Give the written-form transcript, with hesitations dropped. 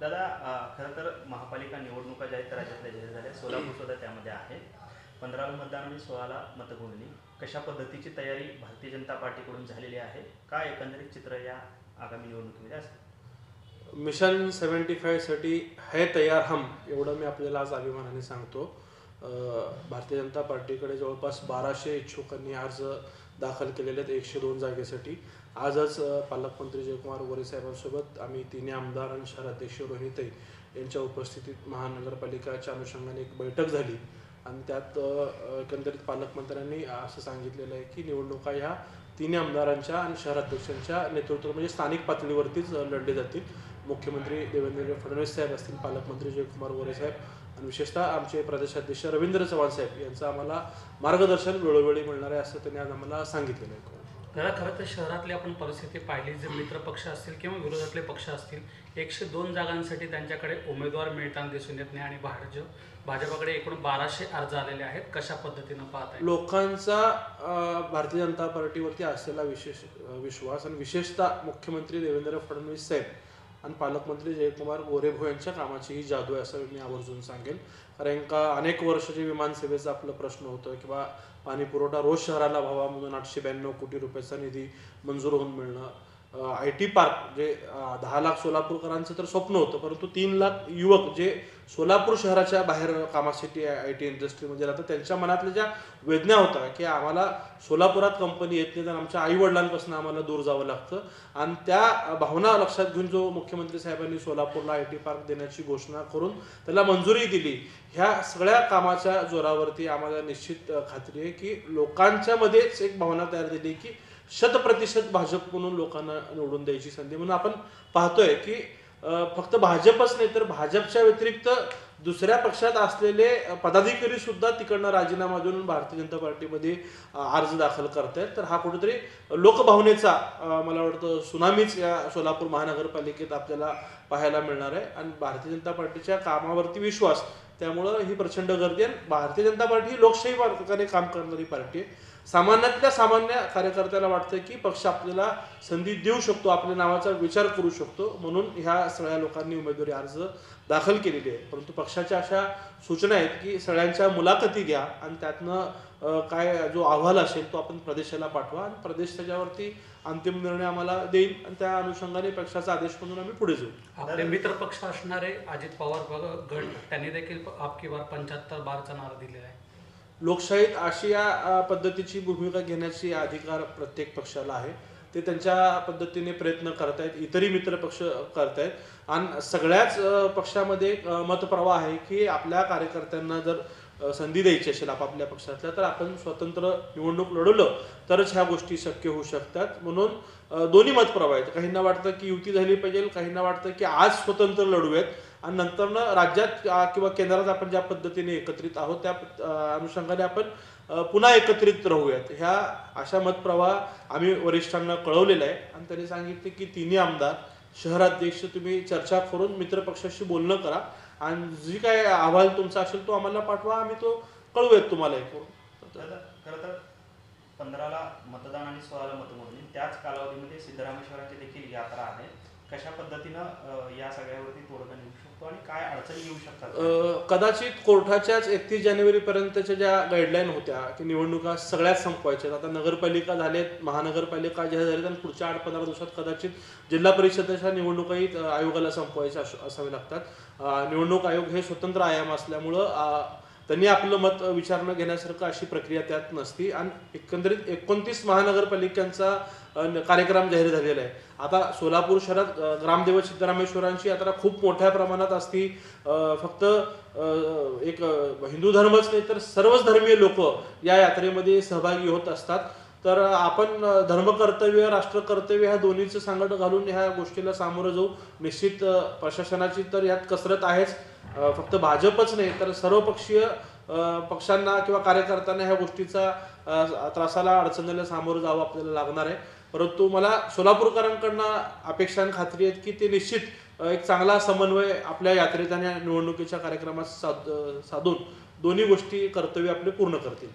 दादा, खरं तर महापालिका निवडणुका ज्या आहेत राज्यातल्या जाहीर झाल्या, सोलापूर सुद्धा त्यामध्ये आहे. 15ला मतदान आणि 16ला मतमोजणी. कशा पद्धतीची तयारी भारतीय जनता पार्टीकडून झालेली आहे? काय एकंदरीत चित्र या आगामी निवडणुकीमध्ये असेल? मिशन 75 साठी है तयार हम एवढं मी आपल्याला आज अभिमानाने सांगतो. भारतीय जनता पार्टीकडे जवळपास 1200 इच्छुकांनी अर्ज दाखल केलेले आहेत 102 जागेसाठी. आजच पालकमंत्री जयकुमार गोरे साहेबांसोबत आम्ही तिन्ही आमदार आणि शहराध्यक्ष रोहिणीताई यांच्या उपस्थितीत महानगरपालिकाच्या अनुषंगाने एक बैठक झाली आणि त्यात एकंदरीत पालकमंत्र्यांनी असं सांगितलेलं आहे की निवडणुका ह्या तिन्ही आमदारांच्या आणि शहराध्यक्षांच्या नेतृत्वात म्हणजे स्थानिक पातळीवरतीच लढले जातील. मुख्यमंत्री देवेंद्र फडणवीस साहेब असतील, पालकमंत्री जयकुमार गोरे साहेब आणि विशेषतः आमचे प्रदेशाध्यक्ष रवींद्र चव्हाण साहेब यांचं आम्हाला मार्गदर्शन वेळोवेळी मिळणार आहे असं त्यांनी आज आम्हाला सांगितलेलं आहे. खरं तर शहरातली आपण परिस्थिती पाहिली, जे मित्र पक्ष असतील किंवा विरोधातले पक्ष असतील, 102 जागांसाठी त्यांच्याकडे उमेदवार मिळताना दिसून येत नाही आणि भाजपाकडे एकूण 1200 अर्ज आलेले आहेत. कशा पद्धतीनं पाहताय? लोकांचा भारतीय जनता पार्टीवरती असलेला विश्वास आणि विशेषतः मुख्यमंत्री देवेंद्र फडणवीस साहेब आणि पालकमंत्री जयकुमार गोरेभाऊ यांच्या कामाची ही जादू आहे असं मी आवर्जून सांगेन. कारण का अनेक वर्षाचे विमानसेवेचा आपलं प्रश्न होतं किंवा पाणी पुरवठा रोज शहराला व्हावा म्हणून 892 कोटी रुपयाचा निधी मंजूर होऊन मिळणं, IT पार्क जे 10 लाख सोलापूरकरांचं तर स्वप्न होतं, परंतु 3 लाख युवक जे सोलापूर शहराच्या बाहेर कामासाठी IT इंडस्ट्रीमध्ये राहतात त्यांच्या मनातल्या ज्या वेदना होत्या की आम्हाला सोलापुरात कंपनी येत नाही तर आमच्या आईवडिलांपासून आम्हाला दूर जावं लागतं आणि त्या भावना लक्षात घेऊन जो मुख्यमंत्री साहेबांनी सोलापूरला IT पार्क देण्याची घोषणा करून त्याला मंजुरी दिली, ह्या सगळ्या कामाच्या जोरावरती आम्हाला निश्चित खात्री आहे की लोकांच्या मध्येच एक भावना तयार झाली की 100% भाजप म्हणून लोकांना निवडून द्यायची संधी. म्हणून आपण पाहतोय की फक्त भाजपच नाही तर भाजपच्या व्यतिरिक्त दुसऱ्या पक्षात असलेले पदाधिकारी सुद्धा तिकडनं राजीनामा देऊन भारतीय जनता पार्टीमध्ये अर्ज दाखल करतायत. तर हा कुठेतरी लोकभावनेचा मला वाटतं सुनामीच या सोलापूर महानगरपालिकेत आपल्याला पाहायला मिळणार आहे आणि भारतीय जनता पार्टीच्या कामावरती विश्वास, त्यामुळं ही प्रचंड गर्दी आहे. भारतीय जनता पार्टी ही लोकशाही मार्गाने काम करणारी पार्टी आहे. सामान्यातल्या सामान्य कार्यकर्त्याला वाटतं की पक्ष आपल्याला संधी देऊ शकतो, आपल्या नावाचा विचार करू शकतो, म्हणून ह्या सगळ्या लोकांनी उमेदवारी अर्ज दाखल केलेली आहे. परंतु पक्षाच्या अशा सूचना आहेत की सगळ्यांच्या मुलाखती घ्या आणि त्यातनं काय जो अहवाल असेल तो आपण प्रदेशाला पाठवा आणि प्रदेश त्याच्यावरती अंतिम निर्णय आम्हाला देईल आणि त्या अनुषंगाने पक्षाचा आदेश म्हणून आम्ही पुढे जाऊ. आपले मित्र पक्ष असणारे अजित पवार गट त्यांनी देखील आपकी बार 75 बारचा नारा दिलेला आहे. लोकशाहीत अशी या पद्धतीची भूमिका घेण्याची अधिकार प्रत्येक पक्षाला आहे. ते त्यांच्या पद्धतीने प्रयत्न करतायत, इतरही मित्र पक्ष करतायत आणि सगळ्याच पक्षामध्ये मतप्रवाह आहे की आपल्या कार्यकर्त्यांना जर संधी द्यायची असेल आपापल्या पक्षातल्या तर आपण स्वतंत्र निवडणूक लढवलं तरच ह्या गोष्टी शक्य होऊ शकतात. म्हणून दोन्ही मतप्रवाह आहेत. काहींना वाटतं की युती झाली पाहिजे, काहींना वाटतं की आज स्वतंत्र लढूयात आणि नंतरनं राज्यात किंवा केंद्रात आपण ज्या पद्धतीने एकत्रित आहोत त्या अनुषंगाने आपण पुन्हा एकत्रित राहूयात. ह्या अशा मतप्रवाह आम्ही वरिष्ठांना कळवलेला आहे आणि त्यांनी सांगितले की तिन्ही आमदार शहराध्यक्ष तुम्ही चर्चा करून मित्रपक्षाशी बोलणं करा आणि जी काय अहवाल तुमचा असेल तो आम्हाला पाठवा, आम्ही तो कळवूयात तुम्हाला. खरं तर 15ला मतदान आणि 16ला मतमोजणी, त्याच कालावधीमध्ये सिद्धरामेश्वरांची देखील यात्रा आहे. कशा पद्धतीनं या सगळ्यावरती तोडगा निघू शकतो आणि काय अडचणी येऊ शकतात? कदाचित कोर्टाच्याच 31 जानेवारीपर्यंतच्या ज्या गाईडलाईन होत्या की निवडणुका सगळ्याच संपवायच्या, आता नगरपालिका झालेत, महानगरपालिका जाहीर झालेत आणि पुढच्या 8-15 दिवसात कदाचित जिल्हा परिषदेच्या निवडणुकाही आयोगाला संपवायच्या असावे लागतात. निवडणूक आयोग हे स्वतंत्र आयाम असल्यामुळं त्यांनी आपलं मत विचारणं घेण्यासारखं अशी प्रक्रिया त्यात नसती आणि एकंदरीत 29 महानगरपालिकांचा कार्यक्रम जाहीर झालेला आहे. आता सोलापूर शहरात ग्रामदैवत सिद्धरामेश्वरांची यात्रा खूप मोठ्या प्रमाणात असती. फक्त एक हिंदू धर्मच नाही तर सर्वच धर्मीय लोक या यात्रेमध्ये सहभागी होत असतात. तर आपण धर्मकर्तव्य राष्ट्रकर्तव्य ह्या दोन्हीचं सांगड घालून ह्या गोष्टीला सामोरं जाऊ. निश्चित प्रशासनाची तर यात कसरत आहेच, फक्त भाजपच नाही तर सर्वपक्षीय पक्षांना किंवा कार्यकर्त्यांना ह्या गोष्टीचा त्रासाला अडचणीला सामोरं जावं आपल्याला लागणार आहे. परंतु मला सोलापूरकरांकडनं अपेक्षा आणि खात्री आहेत की ते निश्चित एक चांगला समन्वय आपल्या यात्रेत आणि निवडणुकीच्या कार्यक्रमात साधून दोन्ही गोष्टी कर्तव्य आपले पूर्ण करतील.